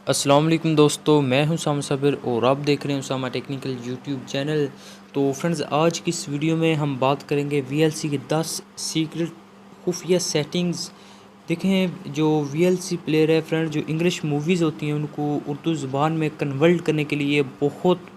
अस्सलाम वालेकुम दोस्तों, मैं हूं उसामा साबिर और आप देख रहे हैं उसामा टेक्निकल यूट्यूब चैनल। तो फ्रेंड्स, आज की इस वीडियो में हम बात करेंगे वीएलसी के 10 सीक्रेट खुफिया सेटिंग्स। देखें, जो वीएलसी प्लेयर है फ्रेंड, जो इंग्लिश मूवीज़ होती हैं उनको उर्दू ज़ुबान में कन्वर्ट करने के लिए बहुत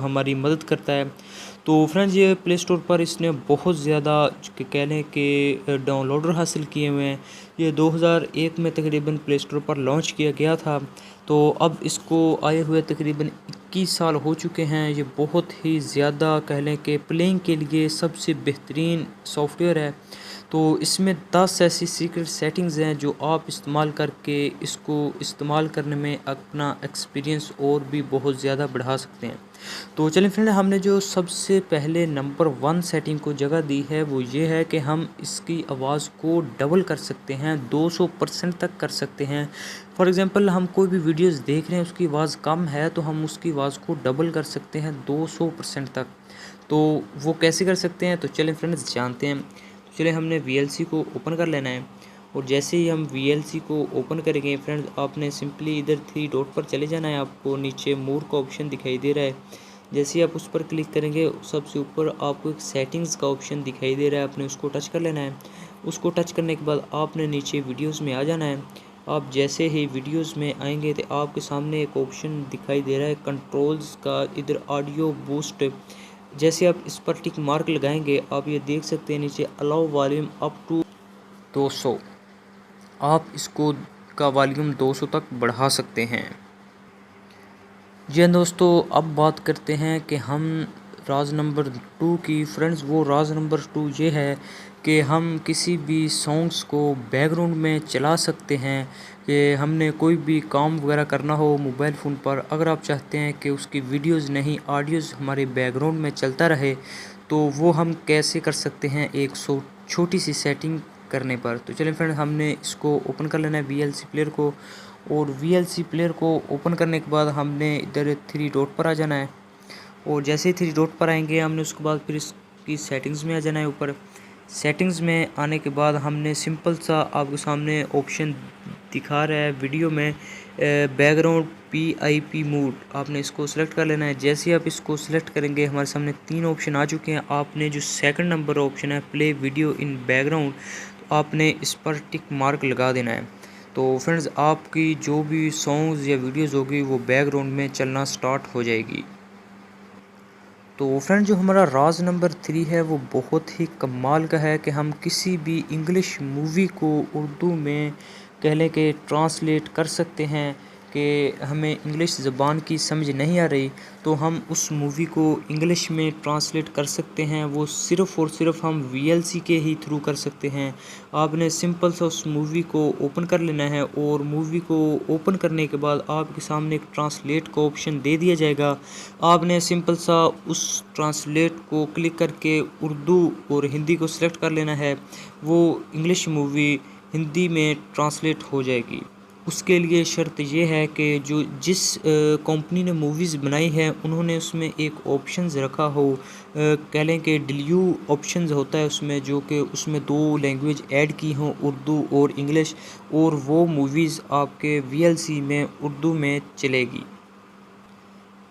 हमारी मदद करता है। तो फ्रेंड्स, ये प्ले स्टोर पर इसने बहुत ज़्यादा कह लें कि डाउनलोडर हासिल किए हुए हैं। ये 2001 में तकरीबन प्ले स्टोर पर लॉन्च किया गया था। तो अब इसको आए हुए तकरीबन 21 साल हो चुके हैं। ये बहुत ही ज़्यादा कह लें कि प्लेइंग के लिए सबसे बेहतरीन सॉफ्टवेयर है। तो इसमें 10 ऐसी सीक्रेट सेटिंग्स हैं जो आप इस्तेमाल करके इसको इस्तेमाल करने में अपना एक्सपीरियंस और भी बहुत ज़्यादा बढ़ा सकते हैं। तो चलिए फ्रेंड, हमने जो सबसे पहले नंबर 1 सेटिंग को जगह दी है वो ये है कि हम इसकी आवाज़ को डबल कर सकते हैं, 200% तक कर सकते हैं। फॉर एग्ज़ाम्पल, हम कोई भी वीडियोस देख रहे हैं, उसकी आवाज़ कम है तो हम उसकी आवाज़ को डबल कर सकते हैं 200% तक। तो वो कैसे कर सकते हैं, तो चलें फ्रेंड्स जानते हैं। तो चलिए, हमने वीएलसी को ओपन कर लेना है और जैसे ही हम वीएलसी को ओपन करेंगे फ्रेंड्स, आपने सिंपली इधर 3 डॉट पर चले जाना है। आपको नीचे मोर का ऑप्शन दिखाई दे रहा है। जैसे ही आप उस पर क्लिक करेंगे, सबसे ऊपर आपको एक सेटिंग्स का ऑप्शन दिखाई दे रहा है, आपने उसको टच कर लेना है। उसको टच करने के बाद आपने नीचे वीडियोस में आ जाना है। आप जैसे ही वीडियोस में आएंगे तो आपके सामने एक ऑप्शन दिखाई दे रहा है कंट्रोल्स का, इधर ऑडियो बूस्ट। जैसे आप इस पर टिक मार्क लगाएंगे, आप ये देख सकते हैं नीचे अलाउ वॉल्यूम अप टू 200। आप इसको का वॉल्यूम 200 तक बढ़ा सकते हैं। जी हाँ दोस्तों, अब बात करते हैं कि हम राज नंबर 2 की। फ्रेंड्स, वो राज नंबर 2 ये है कि हम किसी भी सॉन्ग्स को बैकग्राउंड में चला सकते हैं। कि हमने कोई भी काम वगैरह करना हो मोबाइल फ़ोन पर, अगर आप चाहते हैं कि उसकी वीडियोस नहीं ऑडियोज़ हमारे बैकग्राउंड में चलता रहे, तो वो हम कैसे कर सकते हैं एक छोटी सी सेटिंग करने पर। तो चलिए फ्रेंड, हमने इसको ओपन कर लेना है वीएलसी प्लेयर को। और वीएलसी प्लेयर को ओपन करने के बाद हमने इधर 3 डॉट पर आ जाना है। और जैसे ही 3 डॉट पर आएंगे, हमने उसके बाद फिर इसकी सेटिंग्स में आ जाना है। ऊपर सेटिंग्स में आने के बाद हमने सिंपल सा आपके सामने ऑप्शन दिखा रहा है वीडियो में, बैकग्राउंड PIP मोड, आपने इसको सेलेक्ट कर लेना है। जैसे ही आप इसको सेलेक्ट करेंगे, हमारे सामने 3 ऑप्शन आ चुके हैं। आपने जो सेकंड नंबर ऑप्शन है प्ले वीडियो इन बैकग्राउंड, तो आपने इस पर टिक मार्क लगा देना है। तो फ्रेंड्स, आपकी जो भी सॉन्ग्स या वीडियोज़ होगी वो बैकग्राउंड में चलना स्टार्ट हो जाएगी। तो फ्रेंड, जो हमारा राज नंबर 3 है वो बहुत ही कमाल का है कि हम किसी भी इंग्लिश मूवी को उर्दू में कह लें कि ट्रांसलेट कर सकते हैं। कि हमें इंग्लिश ज़बान की समझ नहीं आ रही, तो हम उस मूवी को इंग्लिश में ट्रांसलेट कर सकते हैं। वो सिर्फ़ और सिर्फ हम वीएलसी के ही थ्रू कर सकते हैं। आपने सिंपल सा उस मूवी को ओपन कर लेना है और मूवी को ओपन करने के बाद आपके सामने एक ट्रांसलेट का ऑप्शन दे दिया जाएगा। आपने सिंपल सा उस ट्रांसलेट को क्लिक करके उर्दू और हिंदी को सिलेक्ट कर लेना है। वो इंग्लिश मूवी हिंदी में ट्रांसलेट हो जाएगी। उसके लिए शर्त ये है कि जो जिस कंपनी ने मूवीज़ बनाई है उन्होंने उसमें एक ऑप्शंस रखा हो, कह लें कि डील्यू ऑप्शंस होता है उसमें, जो कि उसमें 2 लैंग्वेज ऐड की हों, उर्दू और इंग्लिश, और वो मूवीज़ आपके वीएलसी में उर्दू में चलेगी।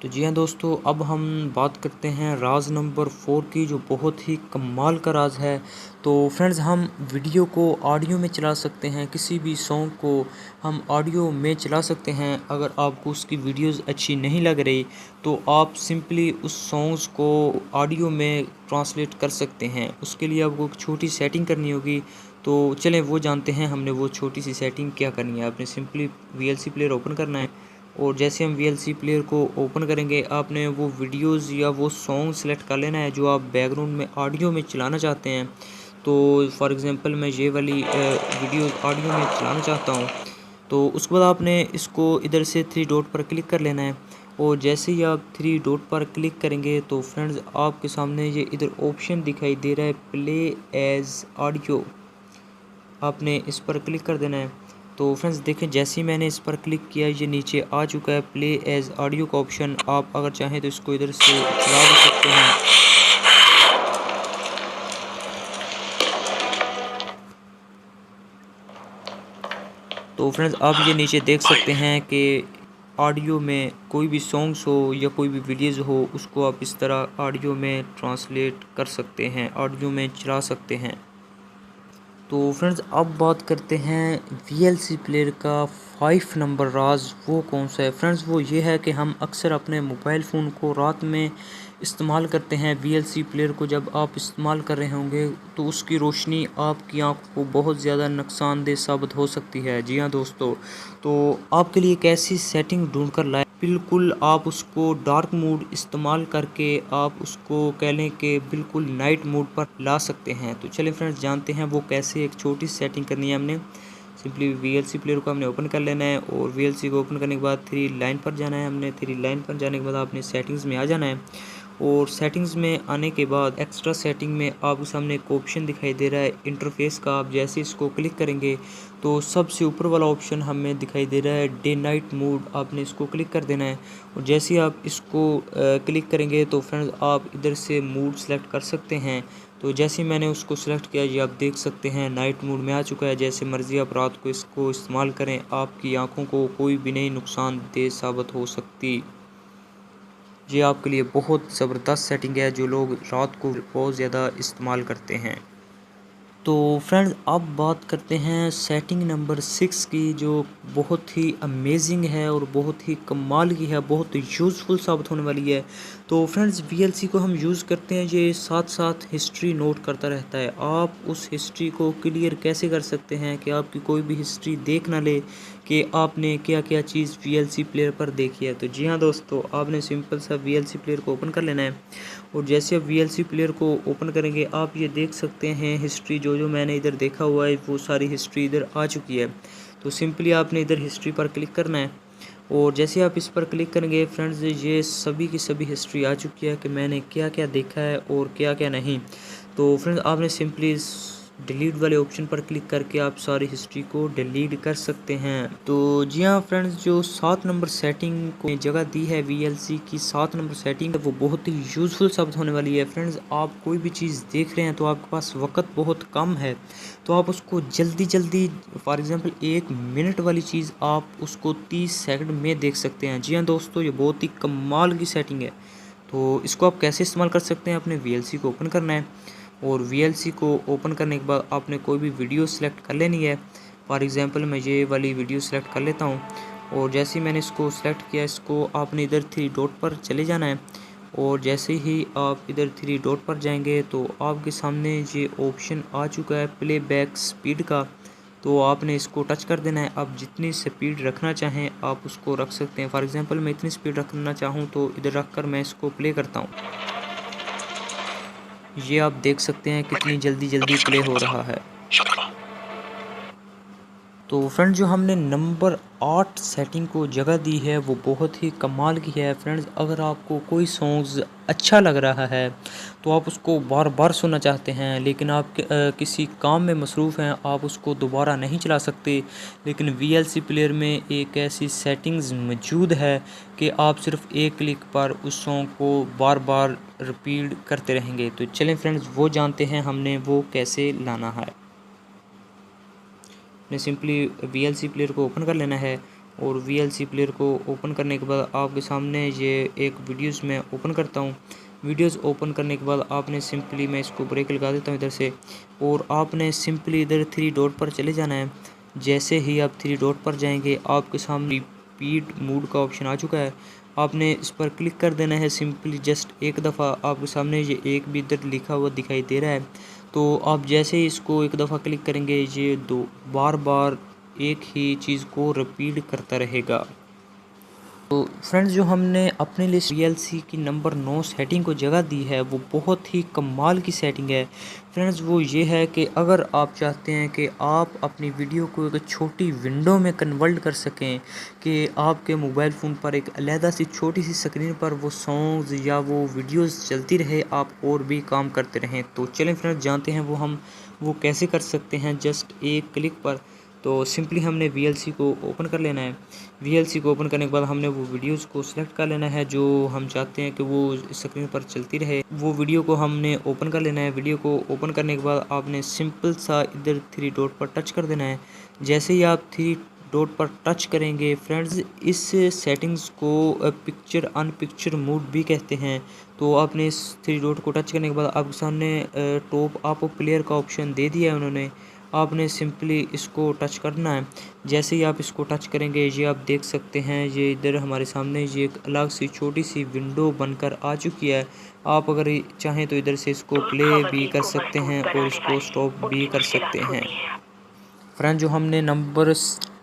तो जी हाँ दोस्तों, अब हम बात करते हैं राज नंबर 4 की, जो बहुत ही कमाल का राज है। तो फ्रेंड्स, हम वीडियो को ऑडियो में चला सकते हैं, किसी भी सॉन्ग को हम ऑडियो में चला सकते हैं। अगर आपको उसकी वीडियोस अच्छी नहीं लग रही, तो आप सिंपली उस सॉन्ग्स को ऑडियो में ट्रांसलेट कर सकते हैं। उसके लिए आपको एक छोटी सेटिंग करनी होगी। तो चलें वो जानते हैं हमने वो छोटी सी सेटिंग क्या करनी है। आपने सिंपली वीएलसी प्लेयर ओपन करना है और जैसे हम वीएलसी प्लेयर को ओपन करेंगे, आपने वो वीडियोस या वो सॉन्ग सेलेक्ट कर लेना है जो आप बैकग्राउंड में ऑडियो में चलाना चाहते हैं। तो फॉर एग्ज़ाम्पल, मैं ये वाली वीडियो ऑडियो में चलाना चाहता हूँ। तो उसके बाद आपने इसको इधर से 3 डॉट पर क्लिक कर लेना है। और जैसे ही आप 3 डॉट पर क्लिक करेंगे, तो फ्रेंड्स, आपके सामने ये इधर ऑप्शन दिखाई दे रहा है प्ले एज ऑडियो, आपने इस पर क्लिक कर देना है। तो फ्रेंड्स देखें, जैसे ही मैंने इस पर क्लिक किया, ये नीचे आ चुका है प्ले एज ऑडियो का ऑप्शन। आप अगर चाहें तो इसको इधर से चला भी सकते हैं। तो फ्रेंड्स, आप ये नीचे देख सकते हैं कि ऑडियो में कोई भी सॉन्ग्स हो या कोई भी वीडियोज़ हो उसको आप इस तरह ऑडियो में ट्रांसलेट कर सकते हैं, ऑडियो में चला सकते हैं। तो फ्रेंड्स अब बात करते हैं VLC प्लेयर का 5 नंबर राज वो कौन सा है। फ्रेंड्स वो ये है कि हम अक्सर अपने मोबाइल फ़ोन को रात में इस्तेमाल करते हैं। VLC प्लेयर को जब आप इस्तेमाल कर रहे होंगे तो उसकी रोशनी आपकी आँखों को बहुत ज़्यादा नुकसानदेह साबित हो सकती है। जी हाँ दोस्तों, तो आपके लिए एक ऐसी सेटिंग ढूंढ कर लाए, बिल्कुल आप उसको डार्क मोड इस्तेमाल करके आप उसको कह लें कि बिल्कुल नाइट मोड पर ला सकते हैं। तो चलिए फ्रेंड्स जानते हैं वो कैसे। एक छोटी सेटिंग करनी है हमने। सिंपली VLC प्लेयर को हमने ओपन कर लेना है और VLC को ओपन करने के बाद 3 लाइन पर जाना है। हमने 3 लाइन पर जाने के बाद आपने सेटिंग्स में आ जाना है और सेटिंग्स में आने के बाद एक्स्ट्रा सेटिंग में आपके सामने एक ऑप्शन दिखाई दे रहा है इंटरफेस का। आप जैसे इसको क्लिक करेंगे तो सबसे ऊपर वाला ऑप्शन हमें दिखाई दे रहा है डे नाइट मोड। आपने इसको क्लिक कर देना है और जैसे ही आप इसको क्लिक करेंगे तो फ्रेंड्स आप इधर से मूड सेलेक्ट कर सकते हैं। तो जैसे ही मैंने उसको सेलेक्ट किया ये आप देख सकते हैं नाइट मोड में आ चुका है। जैसे मर्ज़ी आप रात को इसको इस्तेमाल करें, आपकी आंखों को कोई भी नहीं नुकसानदेह साबित हो सकती। ये आपके लिए बहुत ज़बरदस्त सेटिंग है जो लोग रात को बहुत ज़्यादा इस्तेमाल करते हैं। तो फ्रेंड्स अब बात करते हैं सेटिंग नंबर 6 की, जो बहुत ही अमेजिंग है और बहुत ही कमाल की है, बहुत यूज़फुल साबित होने वाली है। तो फ्रेंड्स VLC को हम यूज़ करते हैं, ये साथ साथ हिस्ट्री नोट करता रहता है। आप उस हिस्ट्री को क्लियर कैसे कर सकते हैं कि आपकी कोई भी हिस्ट्री देख ना ले कि आपने क्या क्या चीज़ VLC प्लेयर पर देखी है। तो जी हाँ दोस्तों, आपने सिंपल सा VLC प्लेयर को ओपन कर लेना है और जैसे आप VLC प्लेयर को ओपन करेंगे आप ये देख सकते हैं हिस्ट्री जो मैंने इधर देखा हुआ है वो सारी हिस्ट्री इधर आ चुकी है। तो सिंपली आपने इधर हिस्ट्री पर क्लिक करना है और जैसे आप इस पर क्लिक करेंगे फ्रेंड्स ये सभी की सभी हिस्ट्री आ चुकी है कि मैंने क्या क्या देखा है और क्या क्या नहीं। तो फ्रेंड्स आपने सिंपली डिलीट वाले ऑप्शन पर क्लिक करके आप सारी हिस्ट्री को डिलीट कर सकते हैं। तो जी हाँ फ्रेंड्स, जो 7 नंबर सेटिंग को जगह दी है VLC की 7 नंबर सेटिंग है वो बहुत ही यूज़फुल साबित होने वाली है। फ्रेंड्स आप कोई भी चीज़ देख रहे हैं तो आपके पास वक्त बहुत कम है तो आप उसको जल्दी फॉर एग्ज़ाम्पल 1 मिनट वाली चीज़ आप उसको 30 सेकंड में देख सकते हैं। जी हाँ दोस्तों, ये बहुत ही कमाल की सेटिंग है। तो इसको आप कैसे इस्तेमाल कर सकते हैं, अपने VLC को ओपन करना है और VLC को ओपन करने के बाद आपने कोई भी वीडियो सेलेक्ट कर लेनी है। फॉर एग्ज़ाम्पल मैं ये वाली वीडियो सेलेक्ट कर लेता हूँ और जैसे ही मैंने इसको सेलेक्ट किया इसको आपने इधर 3 डॉट पर चले जाना है और जैसे ही आप इधर 3 डॉट पर जाएंगे तो आपके सामने ये ऑप्शन आ चुका है प्लेबैक स्पीड का। तो आपने इसको टच कर देना है। आप जितनी स्पीड रखना चाहें आप उसको रख सकते हैं। फॉर एग्ज़ाम्पल मैं इतनी स्पीड रखना चाहूँ तो इधर रख कर मैं इसको प्ले करता हूँ। ये आप देख सकते हैं कितनी जल्दी प्ले हो रहा है। तो फ्रेंड्स जो हमने नंबर 8 सेटिंग को जगह दी है वो बहुत ही कमाल की है। फ्रेंड्स अगर आपको कोई सॉन्ग्स अच्छा लग रहा है तो आप उसको बार बार सुनना चाहते हैं लेकिन आप किसी काम में मसरूफ़ हैं, आप उसको दोबारा नहीं चला सकते, लेकिन VLC प्लेयर में एक ऐसी सेटिंग्स मौजूद है कि आप सिर्फ एक क्लिक पर उस सॉन्ग को बार बार रिपीट करते रहेंगे। तो चलें फ्रेंड्स वो जानते हैं हमने वो कैसे लाना है। ने सिंपली VLC प्लेयर को ओपन कर लेना है और VLC प्लेयर को ओपन करने के बाद आपके सामने ये एक वीडियोस में ओपन करता हूँ। वीडियोस ओपन करने के बाद आपने सिंपली, मैं इसको ब्रेक लगा देता हूँ इधर से, और आपने सिंपली इधर 3 डॉट पर चले जाना है। जैसे ही आप 3 डॉट पर जाएंगे आपके सामने रिपीट मूड का ऑप्शन आ चुका है। आपने इस पर क्लिक कर देना है सिंपली जस्ट एक दफ़ा। आपके सामने ये एक भी इधर लिखा हुआ दिखाई दे रहा है। तो आप जैसे ही इसको एक दफ़ा क्लिक करेंगे ये बार बार एक ही चीज़ को रिपीट करता रहेगा। तो फ्रेंड्स जो हमने अपने लिए VLC की नंबर 9 सेटिंग को जगह दी है वो बहुत ही कमाल की सेटिंग है। फ्रेंड्स वो ये है कि अगर आप चाहते हैं कि आप अपनी वीडियो को एक छोटी विंडो में कन्वर्ट कर सकें कि आपके मोबाइल फ़ोन पर एक अलहदा सी छोटी सी स्क्रीन पर वो सॉन्ग्स या वो वीडियोस चलती रहे, आप और भी काम करते रहें। तो चलें फ्रेंड्स जानते हैं वो कैसे कर सकते हैं जस्ट एक क्लिक पर। तो सिंपली हमने VLC को ओपन कर लेना है। VLC को ओपन करने के बाद हमने वो वीडियोस को सिलेक्ट कर लेना है जो हम चाहते हैं कि वो स्क्रीन पर चलती रहे। वो वीडियो को हमने ओपन कर लेना है। वीडियो को ओपन करने के बाद आपने सिंपल सा इधर 3 डॉट पर टच कर देना है। जैसे ही आप 3 डॉट पर टच करेंगे फ्रेंड्स, इस सेटिंग्स को पिक्चर अनपिक्चर मोड भी कहते हैं। तो आपने इस 3 डॉट को टच करने के बाद आपके सामने टॉप अप प्लेयर का ऑप्शन दे दिया है उन्होंने। आपने सिंपली इसको टच करना है। जैसे ही आप इसको टच करेंगे ये आप देख सकते हैं, ये इधर हमारे सामने ये एक अलग सी छोटी सी विंडो बनकर आ चुकी है। आप अगर चाहें तो इधर से इसको प्ले भी कर सकते हैं और इसको स्टॉप भी कर सकते हैं। फ्रेंड, जो हमने नंबर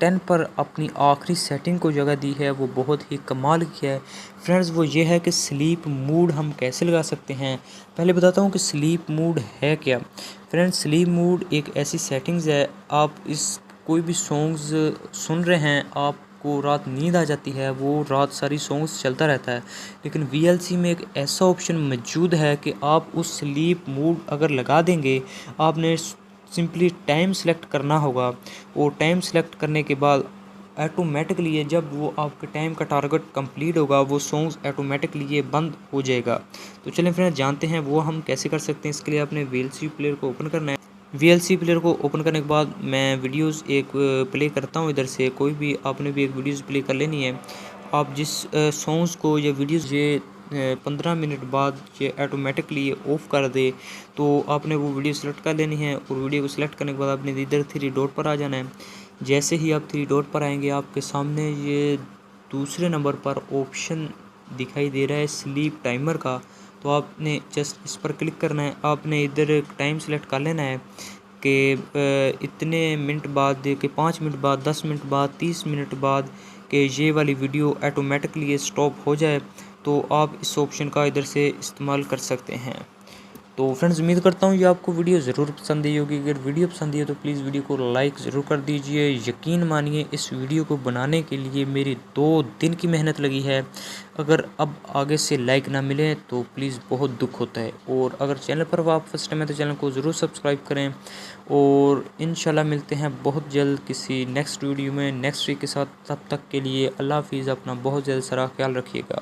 10 पर अपनी आखिरी सेटिंग को जगह दी है वो बहुत ही कमाल की है फ्रेंड्स। वो ये है कि स्लीप मूड हम कैसे लगा सकते हैं। पहले बताता हूँ कि स्लीप मूड है क्या। फ्रेंड्स, स्लीप मूड एक ऐसी सेटिंग्स है, आप इस कोई भी सॉन्ग्स सुन रहे हैं, आपको रात नींद आ जाती है, वो रात सारी सॉन्ग्स चलता रहता है। लेकिन VLC में एक ऐसा ऑप्शन मौजूद है कि आप उस स्लीप मूड अगर लगा देंगे, आपने सिंपली टाइम सेलेक्ट करना होगा और टाइम सेलेक्ट करने के बाद ऑटोमेटिकली ये जब वो आपके टाइम का टारगेट कंप्लीट होगा वो सॉन्ग्स ऑटोमेटिकली ये बंद हो जाएगा। तो चलें फ्रेंड्स जानते हैं वो हम कैसे कर सकते हैं। इसके लिए आपने VLC प्लेयर को ओपन करना है। VLC प्लेयर को ओपन करने के बाद मैं वीडियोस एक प्ले करता हूँ इधर से, कोई भी आपने भी एक वीडियोस प्ले कर लेनी है। आप जिस सॉन्ग्स को या वीडियोस ये 15 मिनट बाद ये ऑटोमेटिकली ये ऑफ़ कर दे, तो आपने वो वीडियो सेलेक्ट कर लेनी है और वीडियो को सेलेक्ट करने के बाद आपने इधर 3 डॉट पर आ जाना है। जैसे ही आप 3 डॉट पर आएंगे आपके सामने ये दूसरे नंबर पर ऑप्शन दिखाई दे रहा है स्लीप टाइमर का, तो आपने जस्ट इस पर क्लिक करना है। आपने इधर टाइम सेलेक्ट कर लेना है कि इतने मिनट बाद कि 5 मिनट बाद, 10 मिनट बाद, 30 मिनट बाद कि ये वाली वीडियो ऑटोमेटिकली ये स्टॉप हो जाए, तो आप इस ऑप्शन का इधर से इस्तेमाल कर सकते हैं। तो फ्रेंड्स, उम्मीद करता हूँ ये आपको वीडियो ज़रूर पसंद आई होगी। अगर वीडियो पसंद आई हो तो प्लीज़ वीडियो को लाइक ज़रूर कर दीजिए। यकीन मानिए इस वीडियो को बनाने के लिए मेरी 2 दिन की मेहनत लगी है। अगर अब आगे से लाइक ना मिले तो प्लीज़ बहुत दुख होता है। और अगर चैनल पर आप फर्स्ट टाइम है तो चैनल को ज़रूर सब्सक्राइब करें और इंशाल्लाह मिलते हैं बहुत जल्द किसी नेक्स्ट वीडियो में नेक्स्ट वीक के साथ। तब तक के लिए अल्लाह हाफिज़। अपना बहुत ज़्यादा सारा ख्याल रखिएगा।